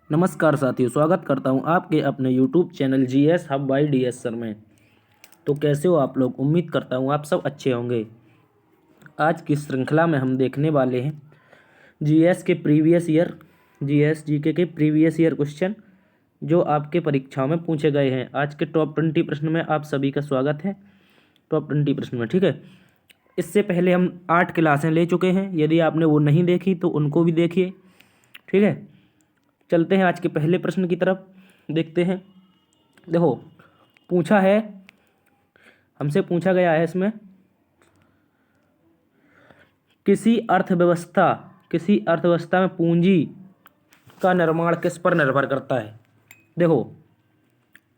नमस्कार साथियों, स्वागत करता हूं आपके अपने YouTube channel GS hub by DS sir में। तो कैसे हो आप लोग? उम्मीद करता हूं आप सब अच्छे होंगे। आज की श्रृंखला में हम देखने वाले हैं जीएस के प्रीवियस ईयर जीएस जीके के प्रीवियस ईयर क्वेश्चन जो आपके परीक्षाओं में पूछे गए हैं। आज के टॉप 20 प्रश्न में आप सभी का स्वागत है। टॉप 20 प्रश्न में, ठीक है। इससे पहले हम 8 क्लासें ले चुके हैं। यदि आपने वो नहीं देखी तो उनको भी देखिए, ठीक है। चलते हैं आज के पहले प्रश्न की तरफ, देखते हैं। देखो, पूछा है, हमसे पूछा गया है इसमें, किसी अर्थव्यवस्था में पूंजी का निर्माण किस पर निर्भर करता है। देखो,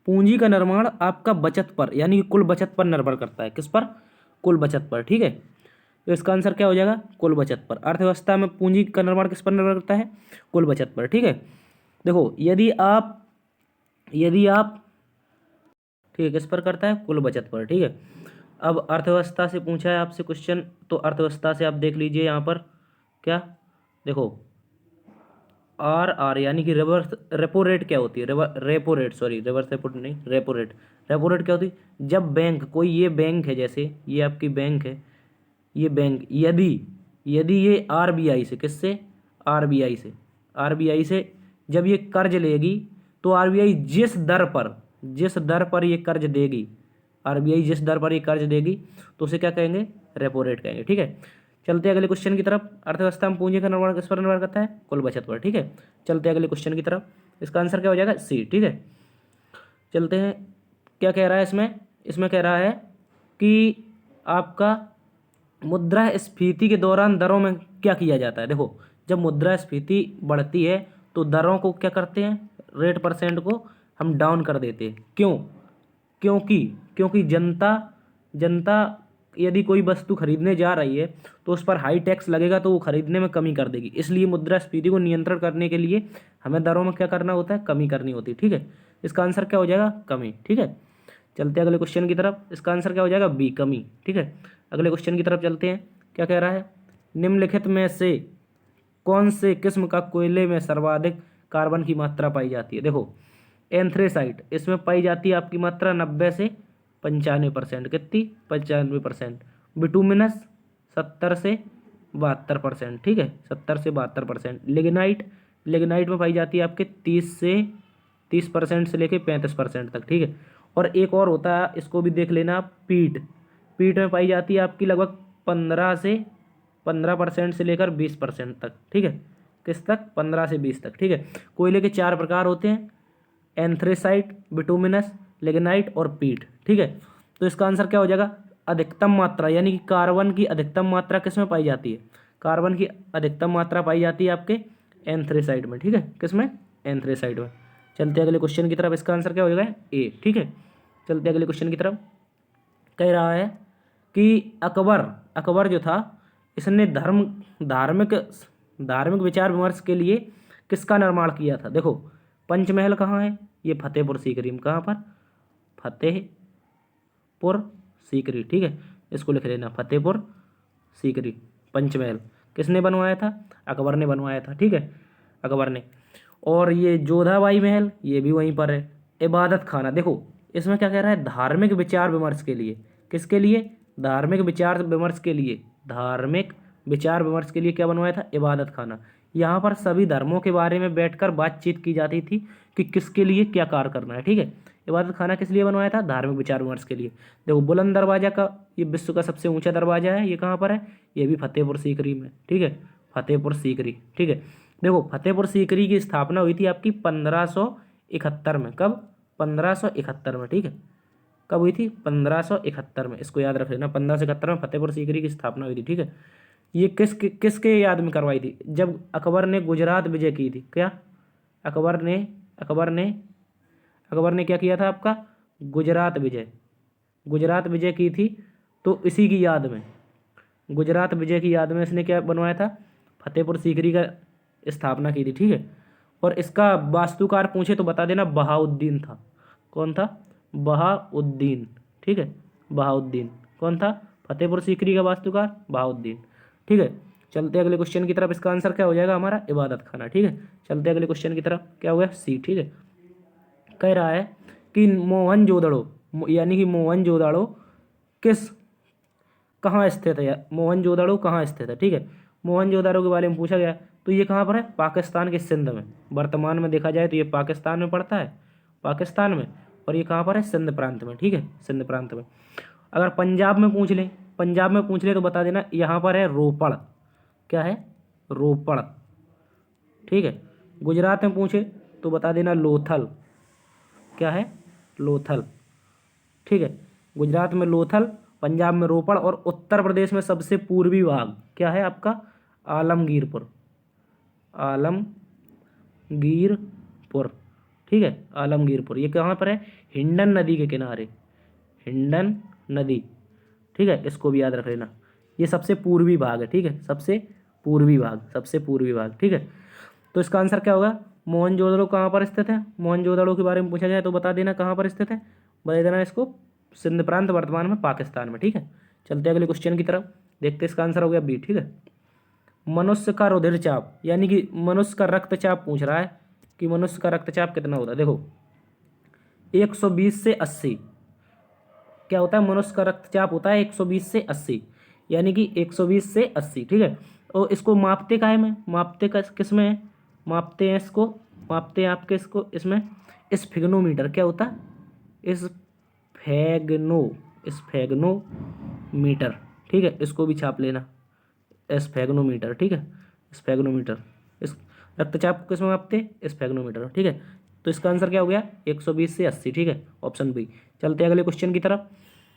पूंजी का निर्माण आपका बचत पर यानी कि कुल बचत पर निर्भर करता है। किस पर? कुल बचत पर, ठीक है। तो इसका आंसर क्या हो जाएगा? कुल बचत पर। अर्थव्यवस्था में पूंजी का निर्माण किस पर निर्भर करता है? कुल बचत पर, ठीक है। देखो, यदि आप ठीक है, किस पर करता है? कुल बचत पर, ठीक है। अब अर्थव्यवस्था से पूछा है आपसे क्वेश्चन, तो अर्थव्यवस्था से आप देख लीजिए यहाँ पर क्या। देखो, आर यानी कि रिवर्स रेपो रेट क्या होती है? Repo rate, sorry, reverse repo नहीं, रेपो रेट। रेपो रेट क्या होती है? जब बैंक, कोई ये बैंक है, जैसे ये आपकी बैंक है, ये बैंक यदि यदि ये आरबीआई से, किससे? आरबीआई से जब ये कर्ज लेगी, तो आरबीआई जिस दर पर ये कर्ज देगी, आरबीआई जिस दर पर ये कर्ज देगी, तो उसे क्या कहेंगे? रेपो रेट कहेंगे, ठीक है। चलते हैं अगले क्वेश्चन की तरफ। अर्थव्यवस्था में पूंजी का निर्माण किस पर निर्भर करता है? कुल बचत पर, ठीक है। चलते हैं अगले क्वेश्चन की तरफ। इसका आंसर क्या हो जाएगा? सी, ठीक है। चलते हैं, क्या कह रहा है इसमें? इसमें कह रहा है कि आपका मुद्रास्फीति के दौरान दरों में क्या किया जाता है। देखो, जब मुद्रास्फीति बढ़ती है तो दरों को क्या करते हैं? रेट परसेंट को हम डाउन कर देते हैं। क्यों? क्योंकि क्योंकि जनता जनता यदि कोई वस्तु खरीदने जा रही है तो उस पर हाई टैक्स लगेगा, तो वो खरीदने में कमी कर देगी। इसलिए मुद्रास्फीति को नियंत्रण करने के लिए हमें दरों में क्या करना होता है? कमी करनी होती है, ठीक है। इसका आंसर क्या हो जाएगा? कमी, ठीक है। चलते हैं अगले क्वेश्चन की तरफ। इसका आंसर क्या हो जाएगा? बी, कमी, ठीक है। अगले क्वेश्चन की तरफ चलते हैं। क्या कह रहा है? निम्नलिखित में से कौन से किस्म का कोयले में सर्वाधिक कार्बन की मात्रा पाई जाती है। देखो, एंथ्रेसाइट, इसमें पाई जाती है आपकी मात्रा 90 से 95%। कितनी? 95%। बिटुमिनस 70 से 72%, ठीक है। 70 से 72%। लिग्नाइट में पाई जाती है आपके 30% से लेके 35% तक, ठीक है। और एक और होता है, इसको भी देख लेना आप, पीट में पाई जाती है आपकी लगभग 15% से लेकर 20% तक, ठीक है। किस तक? 15 से 20 तक, ठीक है। कोयले के 4 प्रकार होते हैं, एंथ्रेसाइट, बिटुमिनस, लिग्नाइट और पीट, ठीक है। तो इसका आंसर क्या हो जाएगा? अधिकतम मात्रा यानी कि कार्बन की अधिकतम मात्रा किस में पाई जाती है? कार्बन की अधिकतम मात्रा पाई जाती है आपके एंथ्रेसाइट में, ठीक है। किस में? एंथ्रेसाइट में। चलते हैं अगले क्वेश्चन की तरफ। इसका आंसर क्या हो जाएगा? ए, ठीक है। चलते हैं अगले क्वेश्चन की तरफ। कह रहा है कि अकबर जो था, इसने धार्मिक धार्मिक विचार विमर्श के लिए किसका निर्माण किया था। देखो, पंचमहल कहाँ है? ये फतेहपुर सीकरी में। कहाँ पर? फतेहपुर सीकरी, ठीक है। इसको लिख लेना, फतेहपुर सीकरी। पंचमहल किसने बनवाया था? अकबर ने बनवाया था, ठीक है, अकबर ने। और ये जोधाबाई महल, ये भी वहीं पर है। इबादत खाना, देखो इसमें क्या कह रहा है? धार्मिक विचार विमर्श के लिए। किसके लिए? धार्मिक विचार विमर्श के लिए। धार्मिक विचार विमर्श के लिए क्या बनवाया था? इबादत खाना। यहाँ पर सभी धर्मों के बारे में बैठकर बातचीत की जाती थी कि किसके लिए क्या कार्य करना है, ठीक है। इबादत खाना किस लिए बनवाया था? धार्मिक विचार विमर्श के लिए। देखो, बुलंद दरवाजा का, ये विश्व का सबसे ऊंचा दरवाजा है, ये कहाँ पर है? ये भी फतेहपुर सीकरी में, ठीक है। फतेहपुर सीकरी, ठीक है। देखो, फतेहपुर सीकरी की स्थापना हुई थी आपकी 1571 में। कब? 1571 में, ठीक है। कब हुई थी? 1571 में। इसको याद रख लेना, 1571 में फतेहपुर सीकरी की स्थापना हुई थी, ठीक है। ये किसके याद में करवाई थी? जब अकबर ने गुजरात विजय की थी। क्या? अकबर ने अकबर ने अकबर ने क्या किया था आपका? गुजरात विजय की थी। तो इसी की याद में, गुजरात विजय की याद में इसने क्या बनवाया था? फतेहपुर सीकरी का स्थापना की थी, ठीक है। और इसका वास्तुकार पूछे तो बता देना, बहाउद्दीन था। कौन था? बहाउद्दीन, ठीक है। बहाउद्दीन कौन था? फतेहपुर सीकरी का वास्तुकार बहाउद्दीन, ठीक है। चलते अगले क्वेश्चन की तरफ। इसका आंसर क्या हो जाएगा हमारा? इबादत खाना। ठीक है, चलते अगले क्वेश्चन की तरफ। क्या हो गया? सी। ठीक है, कह रहा है कि मोहनजोदड़ो यानी कि मोहनजोदड़ो किस कहाँ स्थित है? मोहनजोदड़ो कहाँ स्थित है? ठीक है, मोहनजोदड़ो के बारे में पूछा गया, तो ये कहाँ पर है? पाकिस्तान के सिंध में। वर्तमान में देखा जाए तो ये पाकिस्तान में पड़ता है, पाकिस्तान में। और ये कहाँ पर है? सिंध प्रांत में। ठीक है, सिंध प्रांत में। अगर पंजाब में पूछ ले, पंजाब में पूछ ले तो बता देना यहाँ पर है रोपड़। क्या है? रोपड़। ठीक है, गुजरात में पूछे तो बता देना लोथल। क्या है? लोथल। ठीक है, गुजरात में लोथल, पंजाब में रोपड़, और उत्तर प्रदेश में सबसे पूर्वी भाग क्या है आपका? आलमगीरपुर। आलमगीरपुर। ठीक है, आलमगीरपुर। ये कहाँ पर है? हिंडन नदी के किनारे। हिंडन नदी। ठीक है, इसको भी याद रख लेना। ये सबसे पूर्वी भाग है। ठीक है, सबसे पूर्वी भाग, सबसे पूर्वी भाग। ठीक है, तो इसका आंसर क्या होगा? मोहनजोदड़ो कहाँ पर स्थित है? मोहनजोदड़ो के बारे में पूछा जाए तो बता देना कहाँ पर स्थित है। बता देना इसको सिंध प्रांत, वर्तमान में पाकिस्तान में। ठीक है, चलते अगले क्वेश्चन की तरफ। देखते इसका आंसर हो गया बी। ठीक है, मनुष्य का रुधिर चाप यानी कि मनुष्य का रक्तचाप पूछ रहा है कि मनुष्य का रक्तचाप कितना होता है। देखो 120 से 80। क्या होता है? मनुष्य का रक्तचाप होता है 120 से 80, यानी कि 120 से 80। ठीक है, और इसको मापते काहे में? मापते का किस में है? मापते हैं इसको, मापते हैं आपके इसको इसमें स्फिग्नोमीटर। क्या होता है? स्फेग्नोमीटर। ठीक है, इसको भी छाप लेना, स्फेग्नोमीटर। ठीक है, स्फेग्नोमीटर। इस रक्तचाप को किस में मापते? स्फेग्नोमीटर। ठीक है, तो इसका आंसर क्या हो गया? 120 से 80। ठीक है, ऑप्शन बी। चलते अगले क्वेश्चन की तरफ।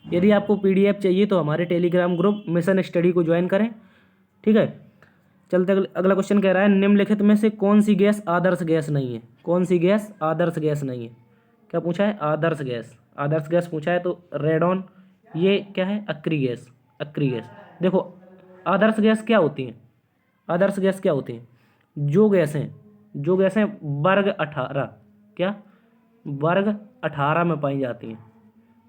यदि आपको पीडीएफ चाहिए तो हमारे टेलीग्राम ग्रुप मिशन स्टडी को ज्वाइन करें। ठीक है, चलते अगला क्वेश्चन कह रहा है निम्नलिखित में से कौन सी गैस आदर्श गैस नहीं है? कौन सी गैस आदर्श गैस नहीं है? क्या पूछा है? आदर्श गैस। आदर्श गैस पूछा है तो रेडॉन। ये क्या है? अक्री गैस। अक्री गैस। देखो आदर्श गैस क्या होती हैं? आदर्श गैस क्या होती हैं? जो गैसें वर्ग 18, क्या वर्ग 18 में पाई जाती हैं,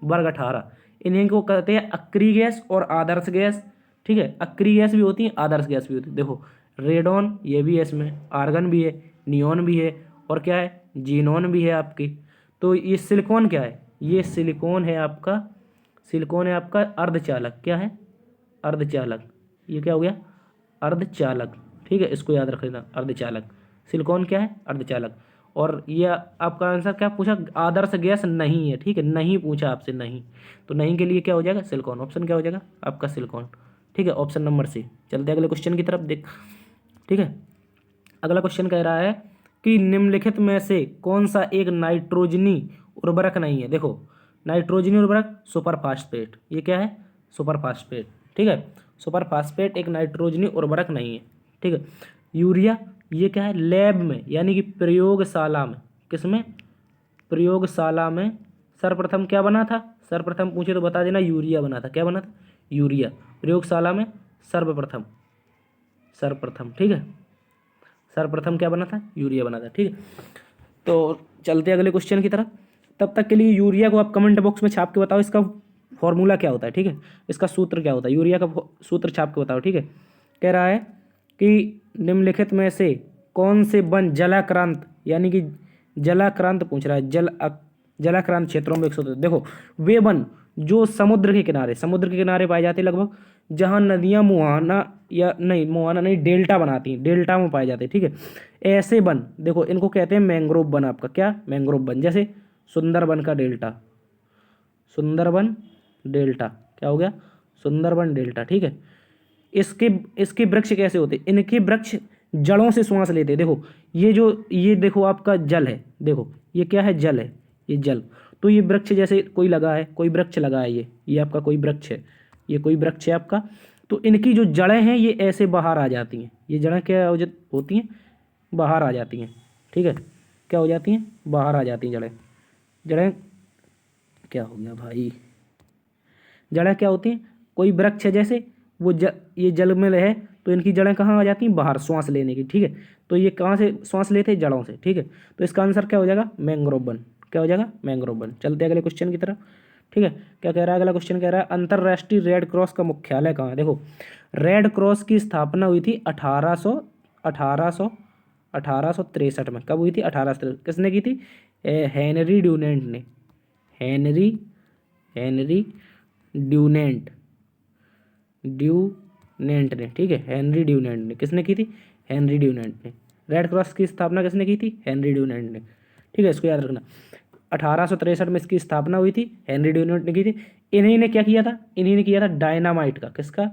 वर्ग 18, इन्हीं को कहते हैं अक्री गैस और आदर्श गैस। ठीक है, अक्री गैस भी होती है, आदर्श गैस भी होती है। देखो रेडॉन ये भी है, इसमें आर्गन भी है, नियॉन भी है, और क्या है? जीनॉन भी है आपकी। तो ये सिलिकॉन क्या है? ये सिलिकॉन है आपका, सिलिकॉन है आपका अर्धचालक। क्या है? अर्धचालक। ये क्या हो गया? अर्धचालक। ठीक है, इसको याद रख लेना, अर्धचालक। सिलिकॉन क्या है? अर्धचालक। और ये आपका आंसर क्या पूछा? आदर्श गैस नहीं है। ठीक है, नहीं पूछा आपसे, नहीं। तो नहीं के लिए क्या हो जाएगा? सिलिकॉन। ऑप्शन क्या हो जाएगा आपका? सिलिकॉन। ठीक है, ऑप्शन नंबर सी। चलते अगले क्वेश्चन की तरफ देख। ठीक है, अगला क्वेश्चन कह रहा है कि निम्नलिखित में से कौन सा एक नाइट्रोजनी उर्वरक नहीं है? देखो नाइट्रोजनी उर्वरक सुपर फास्फेट। ये क्या है? Super phosphate. ठीक है, सुपर फास्फेट एक नाइट्रोजनी उर्वरक नहीं है। ठीक है, यूरिया ये क्या है? लैब में यानी कि प्रयोगशाला में। किसमें? प्रयोगशाला में सर्वप्रथम क्या बना था? सर्वप्रथम पूछे तो बता देना यूरिया बना था। क्या बना था? यूरिया। प्रयोगशाला में सर्वप्रथम, सर्वप्रथम। ठीक है, सर्वप्रथम क्या बना था? यूरिया बना था। ठीक है, तो चलते अगले क्वेश्चन की तरफ। तब तक के लिए यूरिया को आप कमेंट बॉक्स में छाप के बताओ इसका फॉर्मूला क्या होता है। ठीक है, इसका सूत्र क्या होता है? यूरिया का सूत्र छाप के बताओ। ठीक है, कह रहा है कि निम्नलिखित में से कौन से वन जलाक्रांत यानी कि जलाक्रांत पूछ रहा है, जलाक्रांत क्षेत्रों में विकसित होते हैं। देखो वे वन जो समुद्र के किनारे पाए जाते हैं, लगभग जहाँ नदियाँ मुहाना या नहीं, मुहाना नहीं, डेल्टा बनाती हैं, डेल्टा में पाए जाते हैं। ठीक है, ऐसे वन देखो इनको कहते हैं मैंग्रोव वन। आपका क्या? Mangrove one. जैसे सुंदरबन का डेल्टा, सुंदरबन डेल्टा। क्या हो गया? सुंदरबन डेल्टा। ठीक है, इसके वृक्ष कैसे होते हैं? इनके वृक्ष जड़ों से श्वास लेते हैं। देखो ये देखो आपका जल है, देखो ये क्या है? जल है, ये जल। तो ये वृक्ष जैसे कोई लगा है, कोई वृक्ष लगा है, ये आपका कोई वृक्ष है, ये कोई वृक्ष है आपका। तो इनकी जो जड़ें हैं ये ऐसे बाहर आ जाती हैं। ये जड़ें क्या होती हैं? बाहर आ जाती हैं। ठीक है, क्या हो जाती हैं? बाहर आ जाती हैं जड़ें। जड़ें क्या हो गया भाई? जड़ें क्या होती हैं? कोई वृक्ष है जैसे वो ये जल में है, तो इनकी जड़ें कहाँ आ जाती हैं? बाहर, श्वास लेने की। ठीक है, तो ये कहाँ से श्वास लेते हैं? जड़ों से। ठीक है, तो इसका आंसर क्या हो जाएगा? Mangrove one. क्या हो जाएगा? Mangrove one. चलते अगले क्वेश्चन की तरफ। ठीक है। क्या कह रहा है अगला क्वेश्चन, कह रहा है अंतर्राष्ट्रीय रेड क्रॉस का मुख्यालय कहाँ है। देखो रेड क्रॉस की स्थापना हुई थी 1863 में। कब हुई थी? 1863। किसने की थी? हेनरी ड्यूनेंट ने। हेनरी हेनरी ड्यूनेंट ड्यूनेंट ने, ठीक है। हेनरी ड्यूनेंट ने। किसने की थी? हेनरी ड्यूनेंट ने। रेड क्रॉस की स्थापना किसने की थी? हेनरी ड्यूनेंट ने, ठीक है। इसको याद रखना। 1863 में इसकी स्थापना हुई थी, हेनरी ड्यूनेंट ने की थी। इन्हीं ने क्या किया था? इन्हीं ने किया था डायनामाइट का। किसका?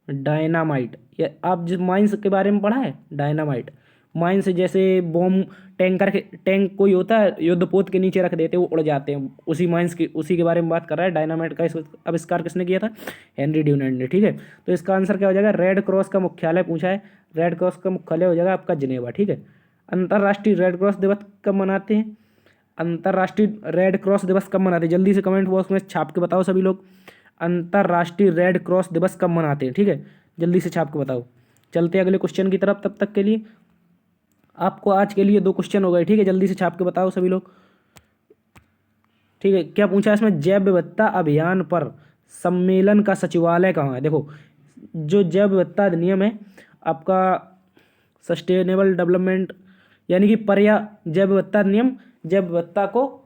डायनामाइट। ये आप जिस माइंस के बारे में पढ़ा है, डायनामाइट। माइंस जैसे बॉम्ब, टैंकर के टैंक कोई होता है, युद्धपोत के नीचे रख देते हैं, वो उड़ जाते हैं। उसी माइंस की, उसी के बारे में बात कर रहा है। डायनामाइट का आविष्कार किसने किया था? हेनरी ड्यूनेंट ने, ठीक है। तो इसका आंसर क्या हो जाएगा? रेड क्रॉस का मुख्यालय पूछा है। रेड क्रॉस का मुख्यालय हो जाएगा आपका जिनेवा, ठीक है। अंतर्राष्ट्रीय रेड क्रॉस दिवस कब मनाते हैं? अंतर्राष्ट्रीय रेड क्रॉस दिवस कब मनाते हैं? जल्दी से कमेंट बॉक्स में छाप के बताओ सभी लोग। अंतर्राष्ट्रीय रेड क्रॉस दिवस कब मनाते हैं, ठीक है। जल्दी से छाप के बताओ। चलते हैं अगले क्वेश्चन की तरफ। तब तक के लिए आपको आज के लिए 2 क्वेश्चन हो गए, ठीक है। जल्दी से छाप के बताओ सभी लोग, ठीक है। क्या पूछा है इसमें? जैव विविधता अभियान पर सम्मेलन का सचिवालय कहाँ है? देखो जो जैव विविधता अधिनियम है आपका, सस्टेनेबल डेवलपमेंट यानी कि जैव विविधता अधिनियम, जैव विविधता को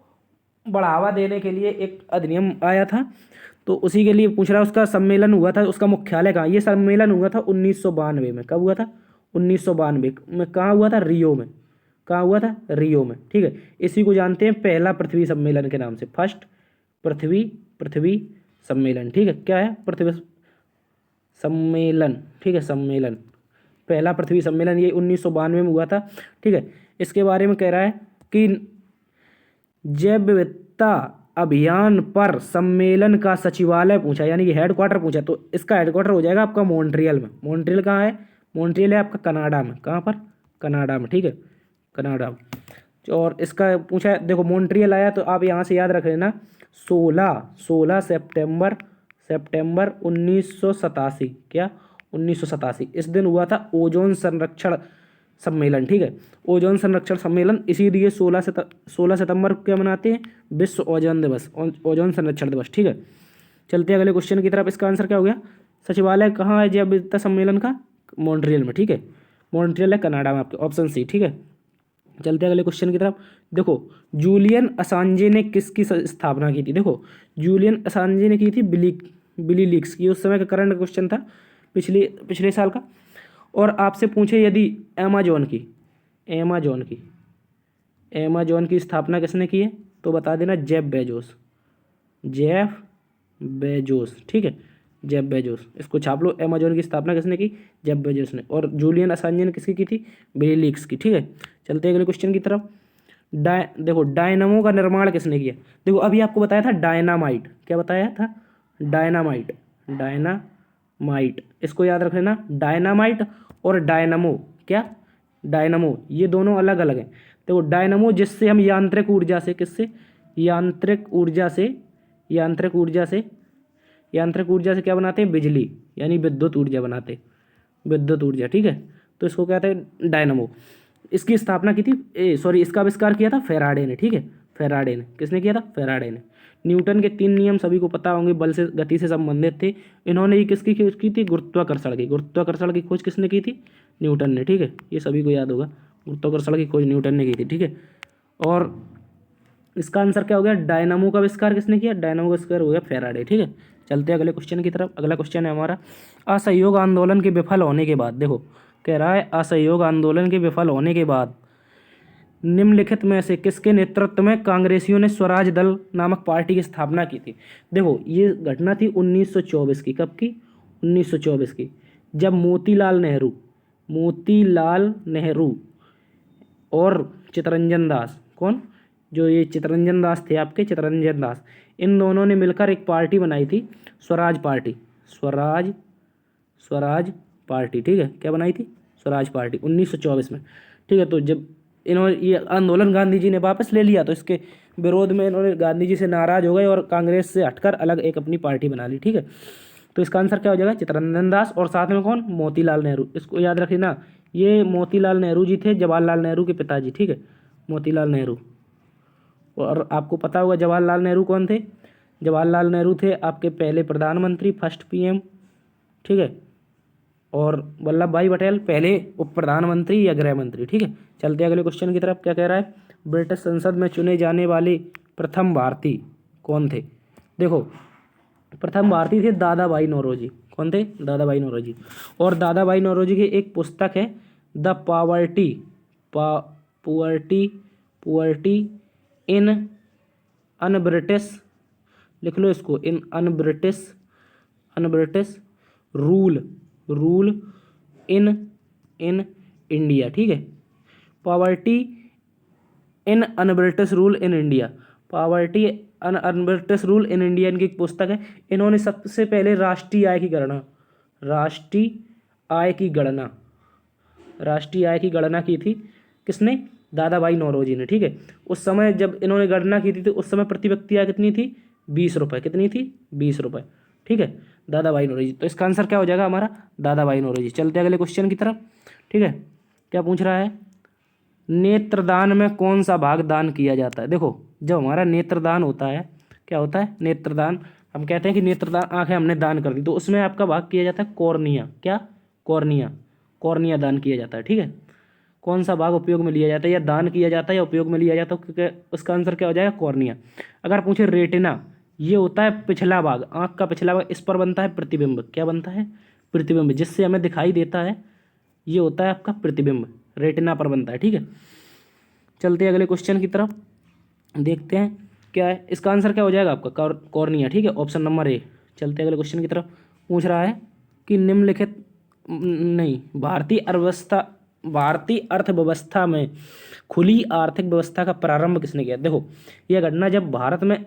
बढ़ावा देने के लिए एक अधिनियम आया था, तो उसी के लिए पूछ रहा है। उसका सम्मेलन हुआ था, उसका मुख्यालय कहाँ? ये सम्मेलन हुआ था 1992 में। कब हुआ था? 1992 में। कहाँ हुआ था? रियो में। कहाँ हुआ था? रियो में, ठीक है। इसी को जानते हैं पहला पृथ्वी सम्मेलन के नाम से। फर्स्ट पृथ्वी सम्मेलन, ठीक है। क्या है? पृथ्वी सम्मेलन, ठीक है। सम्मेलन, पहला पृथ्वी सम्मेलन ये 1992 में हुआ था, ठीक है। इसके बारे में कह रहा है कि जैव विविधता अभियान पर सम्मेलन का सचिवालय पूछा, यानी कि हेडक्वार्टर पूछा, तो इसका हेडक्वार्टर हो जाएगा आपका मॉन्ट्रियल में। मॉन्ट्रियल कहाँ है? मॉन्ट्रियल है आपका कनाडा में। कहाँ पर? कनाडा में, ठीक है। कनाडा में। और इसका पूछा है, देखो मॉन्ट्रियल आया तो आप यहाँ से याद रख लेना 16 सितंबर 1987। क्या? 1987 इस दिन हुआ था ओजोन संरक्षण सम्मेलन, ठीक है। ओजोन संरक्षण सम्मेलन, इसीलिए 16 सितंबर को क्या मनाते हैं? विश्व ओजोन दिवस, ओजोन संरक्षण दिवस, ठीक है। चलते हैं अगले क्वेश्चन की तरफ। इसका आंसर क्या हो गया? सचिवालय कहाँ है जैव विविधता सम्मेलन का? मॉन्ट्रियल में, ठीक है। मॉन्ट्रियल है कनाडा में, आपके ऑप्शन सी, ठीक है। चलते हैं अगले क्वेश्चन की तरफ। देखो जूलियन असांजे ने किसकी स्थापना की थी? देखो जूलियन असांजे ने की थी बिली लीक्स की। उस समय का करंट क्वेश्चन था, पिछले साल का। और आपसे पूछे यदि अमेजॉन की स्थापना किसने की है, तो बता देना जेफ बेजोस, ठीक है। जेफ बेजोस, इसको छाप लो। अमेजॉन की स्थापना किसने की? जेफ बेजोस ने। और जूलियन असांजे ने किसकी की थी? बिली लीक्स की, ठीक है। चलते हैं अगले क्वेश्चन की तरफ। देखो डायनामो का निर्माण किसने किया? देखो अभी आपको बताया था डायनामाइट। क्या बताया था? डायनामाइट, इसको याद रख लेना। डायनामाइट और डायनामो, क्या? डायनामो, ये दोनों अलग अलग हैं। देखो डायनामो जिससे हम यांत्रिक ऊर्जा से, किससे? यांत्रिक ऊर्जा से क्या बनाते हैं? बिजली, यानी विद्युत ऊर्जा बनाते हैं। विद्युत ऊर्जा, ठीक है। तो इसको कहते हैं डायनामो। इसकी स्थापना की थी, इसका आविष्कार किया था फेराडे ने, ठीक है। फेराडे ने। किसने किया था? फेराडे ने। न्यूटन के 3 नियम सभी को पता होंगे, बल से गति से संबंधित थे। इन्होंने ये किसकी खोज की थी? गुरुत्वाकर्षण की खोज किसने की थी? न्यूटन ने, ठीक है। ये सभी को याद होगा, गुरुत्वाकर्षण की खोज न्यूटन ने की थी, ठीक है। और इसका आंसर क्या हो गया? डायनामो का आविष्कार किसने किया? डायनामो का आविष्कार हो गया फेराडे, ठीक है। चलते हैं अगले क्वेश्चन की तरफ। अगला क्वेश्चन है हमारा, असहयोग आंदोलन के विफल होने के बाद। देखो कह रहा है असहयोग आंदोलन के विफल होने के बाद निम्नलिखित में से किसके नेतृत्व में कांग्रेसियों ने स्वराज दल नामक पार्टी की स्थापना की थी? देखो ये घटना थी 1924 की। कब की? 1924 की, जब मोतीलाल नेहरू और चितरंजन दास, कौन? जो ये चितरंजन दास थे आपके, चितरंजन दास, इन दोनों ने मिलकर एक पार्टी बनाई थी, स्वराज पार्टी, ठीक है। क्या बनाई थी? स्वराज पार्टी, 1924 में, ठीक है। तो जब इन्होंने ये आंदोलन गांधी जी ने वापस ले लिया, तो इसके विरोध में इन्होंने गांधी जी से नाराज हो गए और कांग्रेस से हटकर अलग एक अपनी पार्टी बना ली, ठीक है। तो इसका आंसर क्या हो जाएगा? चितरंजन दास, और साथ में कौन? मोतीलाल नेहरू। इसको याद रखना, ये मोतीलाल नेहरू जी थे जवाहरलाल नेहरू के पिताजी, ठीक है। मोतीलाल नेहरू। और आपको पता होगा जवाहरलाल नेहरू कौन थे? जवाहरलाल नेहरू थे आपके पहले प्रधानमंत्री, फर्स्ट पीएम, ठीक है। और वल्लभ भाई पटेल पहले उप प्रधानमंत्री या गृह मंत्री, ठीक है। चलते हैं अगले क्वेश्चन की तरफ। क्या कह रहा है, ब्रिटिश संसद में चुने जाने वाले प्रथम भारतीय कौन थे? देखो, प्रथम भारतीय थे दादा भाई नौरोजी। कौन थे? दादा भाई नौरोजी। और दादा भाई नौरोजी की एक पुस्तक है the poverty poverty poverty in un British, लिख लो इसको, in un British rule in India, ठीक है। Poverty in un British rule in India, poverty un British rule in India इनकी एक पुस्तक है। इन्होंने सबसे पहले राष्ट्रीय आय की गणना की थी। किसने? दादा भाई नौरोजी ने, ठीक है। उस समय जब इन्होंने गणना की थी तो उस समय प्रति व्यक्ति आय कितनी थी? 20 रुपये। कितनी थी? 20 रुपये, ठीक है। दादा भाई नौरोजी, तो इसका आंसर क्या हो जाएगा हमारा? दादा भाई नौरोजी। चलते अगले क्वेश्चन की तरफ, ठीक है। क्या पूछ रहा है, नेत्रदान में कौन सा भाग दान किया जाता है? देखो, जब हमारा नेत्रदान होता है, क्या होता है? नेत्रदान, हम कहते हैं कि नेत्रदान, आंखें हमने दान कर दी, तो उसमें आपका भाग किया जाता है कॉर्निया। क्या? कॉर्निया दान किया जाता है, ठीक है। कौन सा भाग उपयोग में लिया जाता है, या दान किया जाता है या उपयोग में लिया जाता है? क्योंकि उसका आंसर क्या हो जाएगा? कॉर्निया। अगर पूछे रेटिना, ये होता है पिछला भाग, आंख का पिछला भाग, इस पर बनता है प्रतिबिंब। क्या बनता है? प्रतिबिंब, जिससे हमें दिखाई देता है, ये होता है आपका प्रतिबिंब, रेटिना पर बनता है, ठीक है। चलते हैं अगले क्वेश्चन की तरफ, देखते हैं क्या है इसका आंसर। क्या हो जाएगा आपका? कॉर्निया, ठीक है, ऑप्शन नंबर ए। चलते हैं अगले क्वेश्चन की तरफ। पूछ रहा है कि निम्नलिखित नहीं भारतीय अर्थव्यवस्था में खुली आर्थिक व्यवस्था का प्रारंभ किसने किया? देखो, यह घटना जब भारत में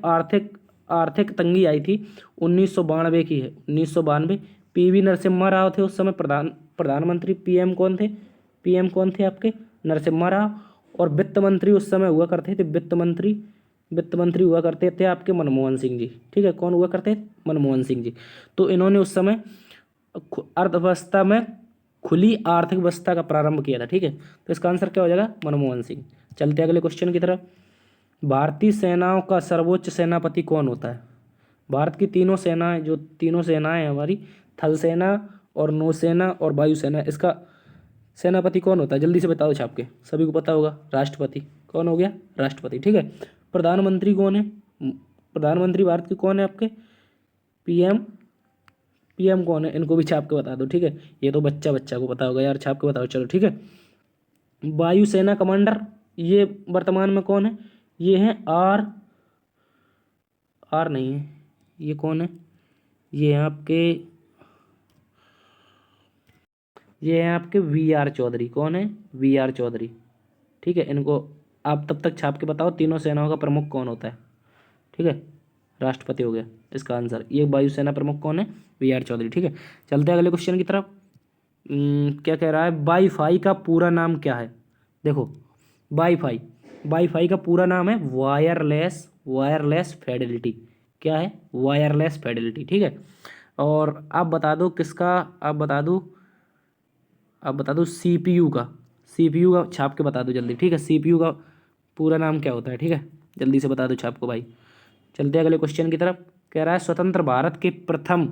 आर्थिक तंगी आई थी 1992 की है। 1992। पीवी नरसिम्हा राव थे उस समय प्रधानमंत्री। पीएम कौन थे आपके? नरसिम्हा राव। और वित्त मंत्री उस समय हुआ करते थे, वित्त मंत्री हुआ करते थे आपके मनमोहन सिंह जी, ठीक है। कौन हुआ करते थे? मनमोहन सिंह जी। तो इन्होंने उस समय अर्थव्यवस्था में खुली आर्थिक व्यवस्था का प्रारंभ किया था, ठीक है। तो इसका आंसर क्या हो जाएगा? मनमोहन सिंह। चलते अगले क्वेश्चन की तरफ। भारतीय सेनाओं का सर्वोच्च सेनापति कौन होता है? भारत की तीनों सेनाएं हैं हमारी, थल सेना और नौसेना और वायुसेना, इसका सेनापति कौन होता है? जल्दी से बताओ छाप के, सभी को पता होगा। राष्ट्रपति। कौन हो गया? राष्ट्रपति, ठीक है। प्रधानमंत्री कौन है? प्रधानमंत्री भारत के कौन है आपके? पीएम कौन है? इनको भी छाप के बता दो, ठीक है। ये तो बच्चा को पता होगा यार, छाप के बताओ, चलो, ठीक है। वायुसेना कमांडर, ये वर्तमान में कौन है? ये है आर नहीं है, ये कौन है? ये है आपके वीआर चौधरी। कौन है? वीआर चौधरी, ठीक है। इनको आप तब तक छाप के बताओ, तीनों सेनाओं का प्रमुख कौन होता है, ठीक है। राष्ट्रपति हो गया इसका आंसर। ये वायुसेना प्रमुख कौन है? वीआर चौधरी, ठीक है। चलते हैं अगले क्वेश्चन की तरफ। क्या कह रहा है, वाईफाई का पूरा नाम क्या है? देखो, वाईफाई का पूरा नाम है वायरलेस फिडेलिटी। क्या है? वायरलेस फिडेलिटी, ठीक है। और आप बता दो किसका, आप बता दो सीपीयू का छाप के बता दो जल्दी, ठीक है। सीपीयू का पूरा नाम क्या होता है, ठीक है। जल्दी से बता दो छाप को भाई। चलते हैं अगले क्वेश्चन की तरफ। कह रहा है स्वतंत्र भारत के प्रथम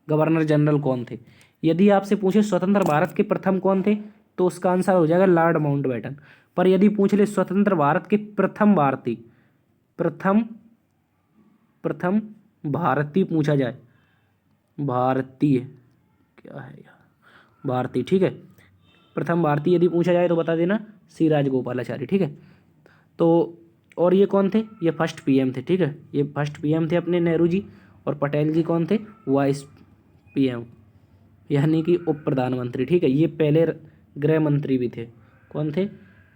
गवर्नर जनरल कौन थे? यदि आपसे पूछे स्वतंत्र भारत के प्रथम कौन थे, तो उसका आंसर हो जाएगा लॉर्ड माउंटबेटन। पर यदि पूछ ले स्वतंत्र भारत के प्रथम भारतीय पूछा जाए, भारतीय क्या है यार, भारतीय, ठीक है। प्रथम भारतीय यदि पूछा जाए तो बता देना सी राजगोपालाचारी, ठीक है। तो और ये कौन थे? ये फर्स्ट पीएम थे, ठीक है। ये फर्स्ट पीएम थे अपने नेहरू जी। और पटेल जी कौन थे? वाइस पीएम, यानी कि उप प्रधानमंत्री, ठीक है। ये पहले गृह मंत्री भी थे। कौन थे?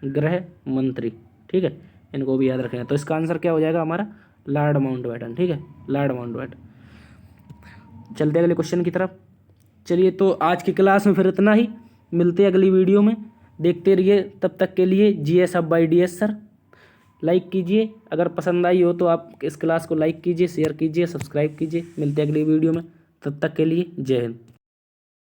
गृह मंत्री, ठीक है। इनको भी याद रखना है। तो इसका आंसर क्या हो जाएगा हमारा? लॉर्ड माउंटबेटन, ठीक है, लॉर्ड माउंटबेटन। चलते अगले क्वेश्चन की तरफ। चलिए, तो आज की क्लास में फिर इतना ही, मिलते हैं अगली वीडियो में। देखते रहिए, तब तक के लिए जीएस अब बाय डीएस सर। लाइक कीजिए, अगर पसंद आई हो तो आप इस क्लास को लाइक कीजिए, शेयर कीजिए, सब्सक्राइब कीजिए। मिलते हैं अगली वीडियो में, तब तक के लिए जय हिंद।